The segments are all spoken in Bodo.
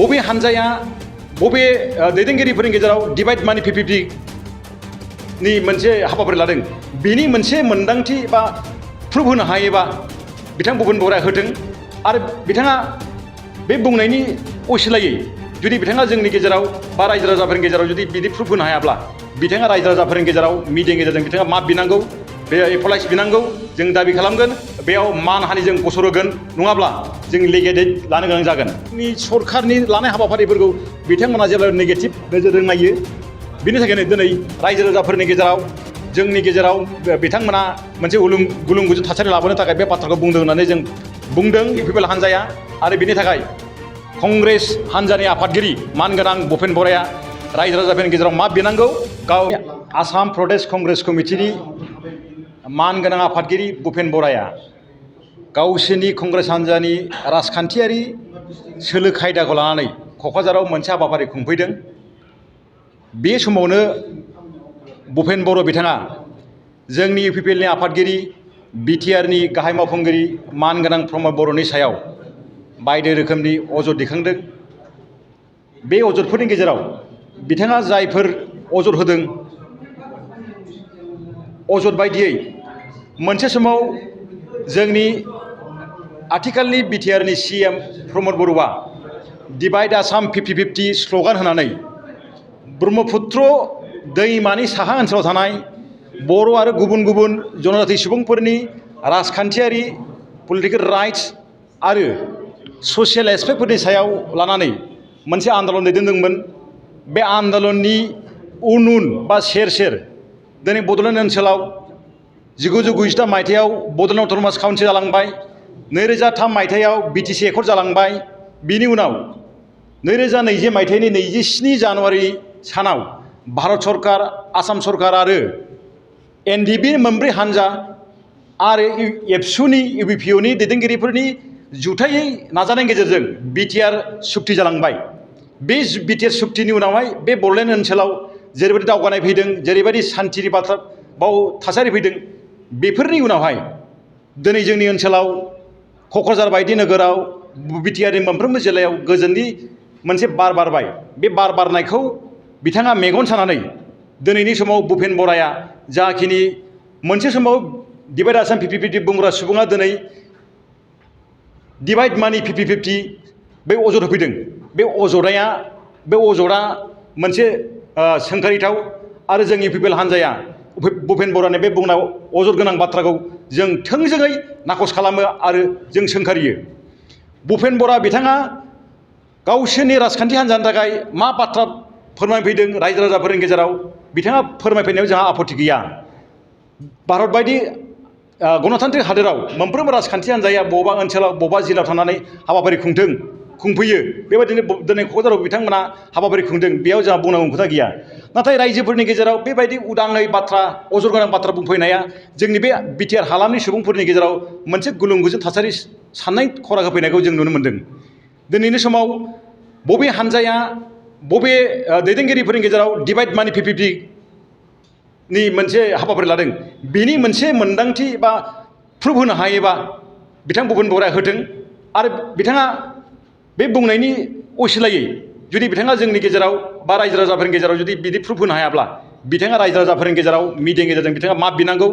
बबे हानजाया बबे दैदेनगिरिफोरनि गेजेराव डिवाइड मानि 50-50 नि मोनसे हाबाफारि लादों बेनि मोनसे मोनदांथि बा प्रुफ होनो हायोबा बिथां भुपेन बराया होथों आरो बिथाङा बे बुंनायनि असिलायै जुदि बिथाङा जोंनि गेजेराव बा रायजो राजाफोरनि गेजेराव जुदि बिदि प्रुफ होनो हायाब्ला बिथाङा रायजो राजाफोरनि गेजेराव मिडियानि गेजेरजों बिथाङा माफ बिनांगौ बे एपलाइस बिनांगौ जों दाबि खालामगोन बेयाव मानहानि जों गसर होगोन नङाब्ला जों लिगेल लानो गोनां जागोन सरकारनि लानाय हाबाफारिफोरखौ बिथांमोना जेब्ला नेगेटिभ नोजोरजों नायो बिनि थाखायनो दिनै रायजो राजाफोरनि गेजेराव जोंनि गेजेराव बिथांमोना मोनसे गुलुं गुजुं थासारि लाबोनो थाखाय बे बाथ्राखौ बुंदों होननानै जों बुंदों पिपल हानजाया आरो बिनि थाखाय कंग्रेस हानजानि आफादगिरि मानगोनां भुपेन बराया रायजो राजाफोरनि गेजेराव माफ बिनांगौ गाव आसाम प्रदेश कंग्रेस कमिटिनि मानगोनां आफादगिरि भुपेन बराया गावसोरनि कंग्रेस हानजानि राजखान्थियारि सोलो खायदाखौ लानानै क'क्राझाराव मोनसे हाबाफारि खुंफैदों बे समावनो भुपेन बर' बिथाङा जोंनि इउपिपिएलनि आफादगिरि बिटिआरनि गाहाय मावफुंगिरि मानगोनां प्रमद बर'नि सायाव बायदि रोखोमनि अजद दैखांदों बे अजदफोरनि गेजेराव बिथाङा जायफोर अजद होदों अजद बायदियै मोनसे समाव जोंनि आथिखालनि बिटिआरनि सिएम प्रमद बर'आ डिवाइड आसाम 50-50 स्ल'गान होनानै ब्रह्मपुत्र दैमानि साहा ओनसोलाव थानाय बर' आरो गुबुन गुबुन जनजाति सुबुंफोरनि राजखान्थियारि पलिटिकेल राइट्स आरो ससियेल एस्पेक्टफोरनि सायाव लानानै मोनसे आन्दलन दैदेनदोंमोन बे आन्दलननि उन बा सेर सेर दिनै बड'लेण्ड ओनसोलाव 1993 मायथाइयाव बड'लेण्ड अट'नमास काउन्सिल जालांबाय 2003 मायथाइयाव बिटिसि एकर्ड जालांबाय बिनि उनाव 2020 मायथाइनि 27 जानुवारि सानाव भारत सरकार आसाम सरकार आरो एनडिबि मोनब्रै हानजा आरो एबसुनि इउपिपिअनि दैदेनगिरिफोरनि जुथायै नाजानायनि गेजेरजों बिटिआर सुक्ति जालांबाय बे बिटिआर सुक्तिनि उनावहाय बे बड'लेण्ड ओनसोलाव जेरैबायदि दावगानाय फैदों जेरैबायदि सान्थिनि बाथ्रा बाव थासारि फैदों बेफोरनि उनावहाय दिनै जोंनि ओनसोलाव क'क्राझार बायदि नोगोराव बिटिआरनि मोनफ्रोमबो जिल्लायाव गोजोननि मोनसे बार बारबाय बे बार बारनायखौ बिथाङा मेगन सानानै दिनैनि समाव भुपेन बराया जाखिनि मोनसे समाव डिवाइड आसाम 50-50 बुंग्रा सुबुङा दिनै डिवाइड मानि 50-50 बे अजद होफैदों बे अजदा मोनसे सोंखारिथाव आरो जोंनि इउपिपिएल हानजाया भुपेन बरानि बे बुंनाय अजद गोनां बाथ्राखौ जों थोंजोङै नाखस खालामो आरो जों सोंखारियो भुपेन बरा बिथाङा गावसोरनि राजखान्थि हान्जानि थाखाय मा बाथ्रा फोरमायफैदों रायजो राजाफोरनि गेजेराव बिथाङा फोरमायफैनायाव जोंहा आपत्ति गैया भारत बायदि गणतान्त्रिक हादोराव मोनफ्रोमबो राजखान्थि हान्जाया बबेबा ओनसोलाव बबेबा जिल्लायाव थानानै हाबाफारि खुंफैयो बेबायदिनो दिनै क'क्राझाराव बिथांमोना हाबाफारि खुंदों बेयाव जोंहा बुंनांगौ खोथा गैया नाथाय रायजोफोरनि गेजेराव बेबायदि उदाङै बाथ्रा अजद गोनां बाथ्रा बुंफैनाया जोंनि बे बिटिआर हालामनि सुबुंफोरनि गेजेराव मोनसे गुलुं गुजुं थासारि साननाय खरा होफैनायखौ जों नुनो मोन्दों दिनैनि समाव बबे हानजाया बबे दैदेनगिरिफोरनि गेजेराव डिवाइड मानि 50-50 नि मोनसे हाबाफारि लादों बेनि मोनसे मोनदांथि बा प्रुफ होनो हायोबा बिथां भुपेन बराया होथों आरो बिथाङा बे बुंनायनि असिलायै जुदि बिथाङा जोंनि गेजेराव बा रायजो राजाफोरनि गेजेराव जुदि बिदि प्रुफ होनो हायाब्ला बिथाङा रायजो राजाफोरनि गेजेराव मिडियानि गेजेरजों बिथाङा माफ बिनांगौ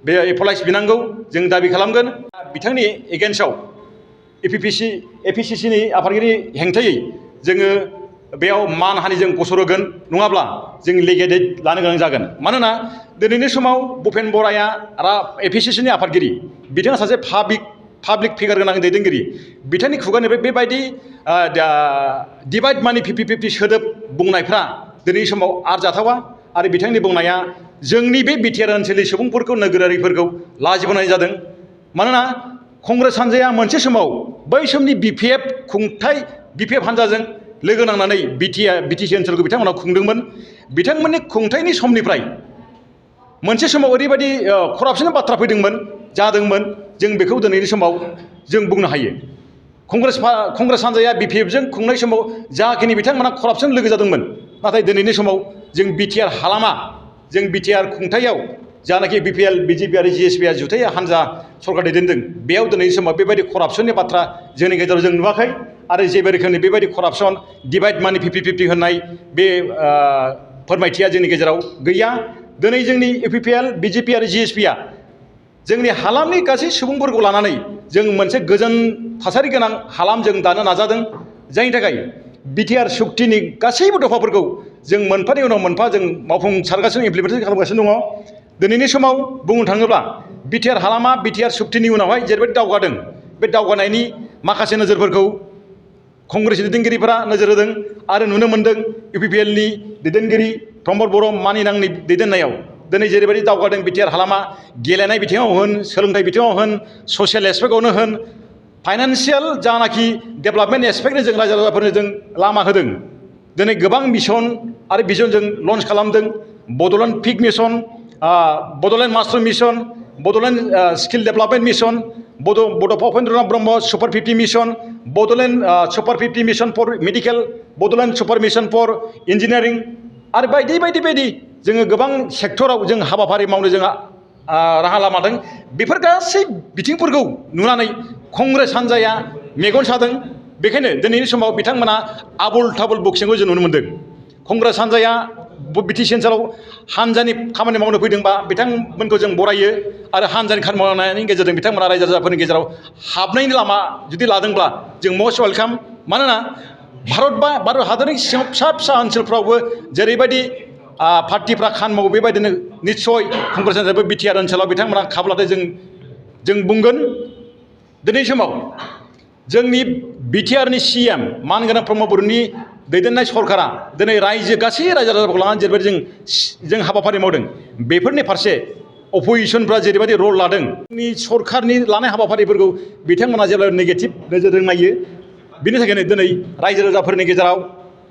बे एपलाइस बिनांगौ जों दाबि खालामगोन बिथांनि एगेन्स्टआव एपिसिसिनि आफादगिरि हेंथायै जोङो बेयाव मानहानि जों गसर होगोन नङाब्ला जों लिगेल लानो गोनां जागोन मानोना दिनैनि समाव भुपेन बराया एपिसिसिनि आफादगिरि बिथाङा सासे पाब्लिक फिगार गोनां दैदेनगिरि बिथांनि खुगानिफ्राय बेबायदि डिवाइड मानि 50-50 सोदोब बुंनायफ्रा दिनैनि समाव आरजाथावा आरो बिथांनि बुंनाया जोंनि बे बिटिआर ओनसोलनि सुबुंफोरखौ नोगोरारिफोरखौ लाजिबोनाय जादों मानोना कंग्रेस हानजाया मोनसे समाव बै समनि बिपिएफ हानजाजों लोगो नांनानै बिटिसि ओनसोलखौ बिथांमोना खुंदोंमोन बिथांमोननि खुंथायनि समनिफ्राय मोनसे समाव ओरैबायदि करापसननि बाथ्रा फैदोंमोन जादोंमोन जों बेखौ दिनैनि समाव जों बुंनो हायो कंग्रेस हानजाया बिपिएफजों खुंनाय समाव जाखिनि बिथांमोना करापसन लोगो जादोंमोन नाथाय दिनैनि समाव जों बिटिआर हालामा जों बिटिआर खुंथायाव जानाखि बिपिएल बिजेपि आरो जिएसपिआ जुथाइ हानजा सरकार दैदेनदों बेयाव दिनैनि समाव बेबायदि करापसननि बाथ्रा जोंनि गेजेराव जों नुवाखै आरो जेबो रोखोमनि बेबायदि करापसन डिभाइड मानि 50-50 होननाय बे फोरमायथिया जोंनि गेजेराव गैया। दिनै जोंनि इउपिपिएल बिजेपि आरो जिएसपिआ जोंनि हालामनि गासै सुबुंफोरखौ लानानै जों मोनसे गोजोन थासारि गोनां हालाम जों दानो नाजादों। जायनि थाखाय बिटिआर सुक्तिनि गासैबो दफाफोरखौ जों मोनफानि उनाव मोनफा जों मावफुंसारगासिनो इमप्लिमेन्टेसन खालामगासिनो दङ। दिनैनि समाव बुंनो थाङोब्ला बिटिआर हालामा बिटिआर सुक्तिनि उनावहाय जेरैबायदि दावगादों बे दावगानायनि माखासे नोजोरफोरखौ कंग्रेसनि दैदेनगिरिफोरा नोजोर होदों आरो नुनो मोन्दों इउपिपिएलनि दैदेनगिरि प्रमद बर' मानिनांनि दैदेननायाव दिनै जेरैबायदि दावगादों बिटिआर हालामा गेलेनाय बिथिङाव होन सोलोंथाइ बिथिङाव होन ससियेल एस्पेक्टआवनो होन फाइनान्सियेल जानाखि डेभेलपमेन्ट एस्पेक्टनि जों रायजो राजाफोरनो जों लामा होदों। दिनै गोबां मिशन आरो भिजन जों लन्च खालामदों। बड'लेण्ड पिक mission, Bodoland master mission, Bodoland skill development mission, Bodofa Upendranath Brahma super 50 mission, Bodoland super 50 mission for medical, Bodoland super mission for engineering आरो बायदि बायदि बायदि जोङो गोबां सेक्टराव जों हाबाफारि मावनो जोंहा राहा लामादों। बेफोर गासै बिथिंफोरखौ नुनानै कंग्रेस हान्जाया मेगन सादों। बेखायनो दिनैनि समाव बिथांमोना आबुल थाबुल बक्सिंखौ जों नुनो मोन्दों। कंग्रेस हान्जाया बिटिसि ओनसोलाव हान्जानि खामानि मावनो फैदोंबा बिथांमोनखौ जों बरायो आरो हान्जानि खामानि मावनायनि गेजेरजों बिथांमोना रायजो राजाफोरनि गेजेराव हाबनायनि लामा जुदि लादोंब्ला जों मस्ट वेलकाम। मानोना भारत हादरनि सिङाव फिसा फिसा ओनसोलफ्रावबो जेरैबायदि पार्टिफ्रा खामानि मावो बेबायदिनो निस्सय कंग्रेस हान्जायाबो बिटिआर ओनसोलाव बिथांमोना खाबु लादों। जों बुंगोन दिनै समाव जोंनि बिटिआरनि सिएम मानगोनां प्रमद बर'नि दैदेननाय सरकारा दिनै गासै रायजो राजाफोरखौ लानानै जेरैबायदि जों हाबाफारि मावदों बेफोरनि फारसे अपोजिसनफ्रा जेरैबायदि रल लादों जोंनि सरकारनि लानाय हाबाफारिफोरखौ बिथांमोना जेब्ला नेगेटिभ नोजोरजों नायो। बिनि थाखायनो दिनै रायजो राजाफोरनि गेजेराव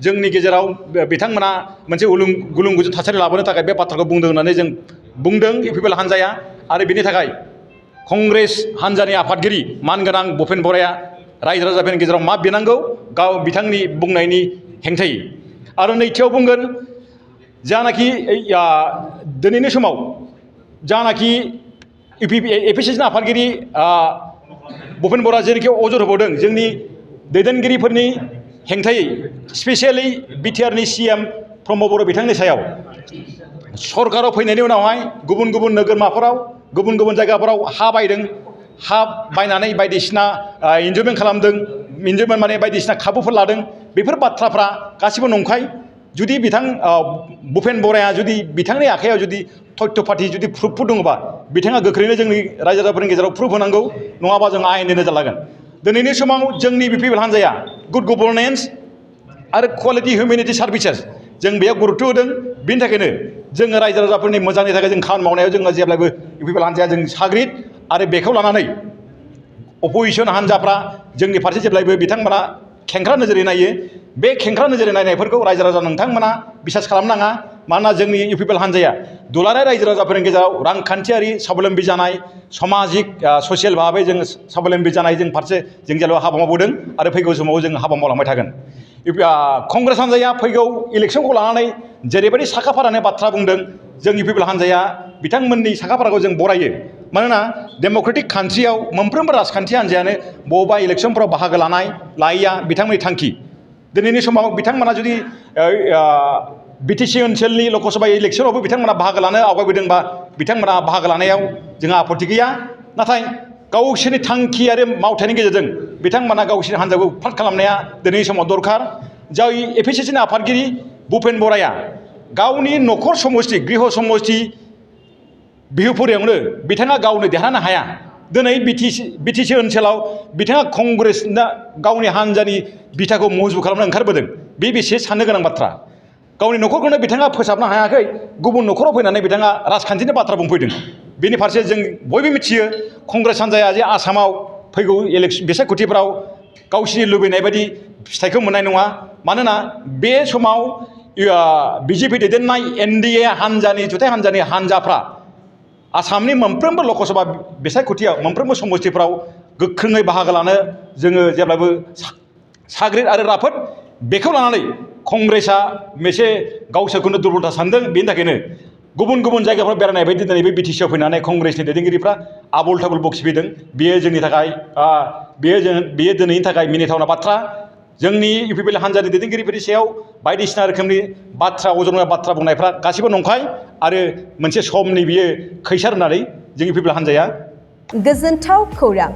जोंनि गेजेराव बिथांमोना मोनसे गुलुं गुजुं थासारि लाबोनो थाखाय बे बाथ्राखौ बुंदों होननानै जों बुंदों इउपिपिएल हान्जाया। आरो बिनि थाखाय कंग्रेस हान्जानि आफादगिरि मानगोनां भुपेन बराया रायजो राजाफोरनि गेजेराव मा बिनांगौ गाव बिथांनि बुंनायनि हेंथायै। आरो नैथियाव बुंगोन जानाखि दिनैनि समाव जानाखि एपिसिसिनि आफादगिरि भुपेन बरा जेरैखि अजद होबावदों जोंनि दैदेनगिरिफोरनि हेंथायै स्पेसियेलि बिटिआरनि सिएम प्रमद बर' बिथांनि सायाव सरकाराव फैनायनि उनावहाय गुबुन गुबुन नोगोरमाफोराव गुबुन गुबुन जायगाफोराव हा बायदों। हा बायनानै बायदिसिना इन्जयमेन्ट खालामदों। इन्जयमेन्ट माने बायदिसिना खाबुफोर लादों। बेफोर बाथ्राफ्रा गासिबो नंखाय। जुदि भुपेन बराया जुदि बिथांनि आखायाव जुदि तथ्य पाति जुदि प्रुफफोर दङबा बिथाङा गोख्रैनो जोंनि रायजो राजाफोरनि गेजेराव प्रुफ होनांगौ, नङाबा जों आयेननि नोजोर लागोन। दिनैनि समाव जोंनि इउपिपिएल हान्जाया गुड गभर्नेन्स आरो क्वालिटि हिउमेनिटि सार्भिसेस जों बेयाव गुरुत्त होदों। बिनि थाखायनो जोङो रायजो राजाफोरनि मोजांनि थाखाय जों खामानि मावनायाव जोङो जेब्लायबो इउपिपिएल हान्जाया जों साग्रिद आरो बेखौ लानानै अपोजिसन हान्जाफ्रा जोंनि फारसे जेब्लायबो बिथांमोना खेंख्रा नोजोरै नायो। बे खेंख्रा नोजोरै नायनायफोरखौ रायजो राजा नोंथांमोना बिसास खालामनाङा। मानोना जोंनि इउपिपिएल हान्जाया दुलाराय रायजो राजाफोरनि गेजेराव रांखान्थियारि स्वाबलम्बी जानाय सामाजिक ससियेल भाबै जों स्वाबलम्बी जानाय जों फारसे जों जेब्ला हाबा मावबोदों आरो फैगौ समाव जों हाबा मावलांबाय थागोन। कंग्रेस हान्जाया फैगौ इलेक्सनखौ लानानै जेरैबायदि साखाफारानि बाथ्रा बुंदों जों इउपिपिएल हान्जाया बिथांमोननि साखाफाराखौ जों बरायो। मानोना डेम'क्रेटिक कान्ट्रियाव मोनफ्रोमबो राजखान्थि हान्जायानो बबेबा इलेक्सनफ्राव बाहागो लायैया बिथांमोननि थांखि। दिनैनि समाव बिथांमोना जुदि बिटिसि ओनसोलनि लकसभा इलेक्सनावबो बिथांमोना बाहागो लानो आवगायबोदोंबा बिथांमोना बाहागो लानायाव जोंहा आपत्ति गैया। नाथाय गावसोरनि थांखि आरो मावथायनि गेजेरजों बिथांमोना गावसोरनि हान्जाखौ फ्राद खालामनाया दिनैनि समाव दरखार। जाय एपिसिसिनि आफादगिरि भुपेन बराया गावनि न'खर समस्ति गृह समस्ति बिहुपुरियावनो बिथाङा गावनो देरहानो हाया। दिनै बिटिसि ओनसोलाव बिथाङा कंग्रेसना गावनि हान्जानि बिथाखौ मजबुत खालामनो ओंखारबोदों। बे बेसे साननो गोनां बाथ्रा। गावनि न'खरखौनो बिथाङा फोसाबनो हायाखै, गुबुन न'खराव फैनानै बिथाङा राजखान्थिनि बाथ्रा बुंफैदों। बेनि फारसे जों बयबो मिथियो कंग्रेस हान्जाया जे आसामाव फैगौ बिसायख'थिफ्राव गावसिनि लुबैनाय बायदि फिथाइखौ मोननाय नङा। मानोना बे समाव बिजेपि दैदेननाय एनडिए हान्जानि जुथाइ हान्जानि हान्जाफ्रा आसामनि मोनफ्रोमबो लकसभा बिसायख'थियाव मोनफ्रोमबो समस्तिफ्राव गोख्रोङै बाहागो लानो जोङो जेब्लाबो साग्रिद आरो राफोद। बेखौ लानानै कंग्रेसआ मोनसे गावसोरखौनो दुर्बलता सानदों। बेनि थाखायनो गुबुन गुबुन जायगाफ्राव बेरायनाय बायदि दिनै बे बिटिसिआव फैनानै कंग्रेसनि दैदेनगिरिफ्रा आबुल थाबुल बखिफैदों। बेयो जोंनि थाखाय बेयो दिनैनि थाखाय मिनिथावना बाथ्रा। जोंनि इउपिपिएल हान्जानि दैदेनगिरिफोरनि सायाव बायदिसिना रोखोमनि बाथ्रा अजन बाथ्रा बुंनायफ्रा गासिबो नंखाय आरो मोनसे समनि बियो खैसार होननानै जों इउपिपिएल हान्जाया गोजोनथाव खौरां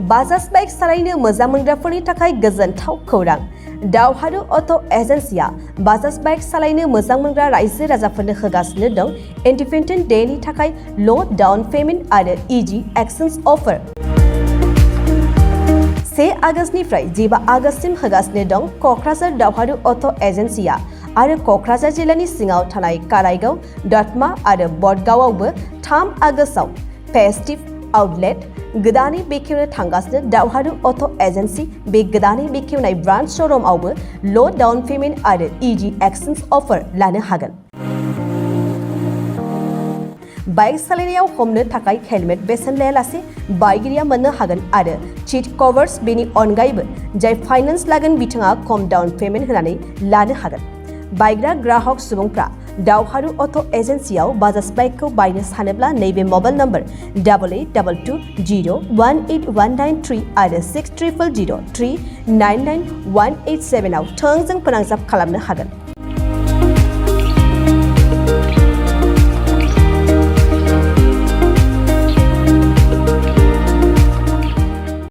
बाजाज बाइक सालायनो मोजां मोनग्राफोरनि थाखाय गोजोनथाव खौरां दावहारु अट' एजेन्सिया बाजाज बाइक सालायनो मोजां मोनग्रा रायजो राजाफोरनो होगासिनो दं इन्डिपेन्डेन्ट डेनि थाखाय ल' डाउन पेमेन्ट आरो इजि एक्सचेन्ज अफार 1 आगस्तनिफ्राय 15 आगस्तसिम होगासिनो दं क'क्राझार दावहारु अट' एजेन्सिया आरो क'क्राझार जिल्लानि सिङाव थानाय काराइगाव दतमा आरो बडगावआवबो 3 आगस्टआव फेस्टिभ आउटलेट गोदानै बेखेवनो थांगासिनो दावहारु अट' एजेन्सि बे गोदानै बेखेवनाय ब्रान्च श'रुमआवबो ल' डाउन पेमेन्ट आरो इजि एक्सचेन्ज अफार लानो हागोन बाइक सालायनायाव हमनो थाखाय हेलमेट बेसेन लायालासे बाइगिरिया मोननो हागोन आरो सीट कभार्स बेनि अनगायैबो जाय फाइनान्स लागोन बिथाङा खम डाउन पेमेन्ट होनानै लानो हागोन बायग्रा ग्राहक सुबुंफ्रा दावहारु अट' एजेन्सियाव बाजाज बाइकखौ बायनो सानोब्ला नैबे मबाइल नम्बर 8822018193 आरो 600003999187 आव थोंजों फोनांजाब खालामनो हागोन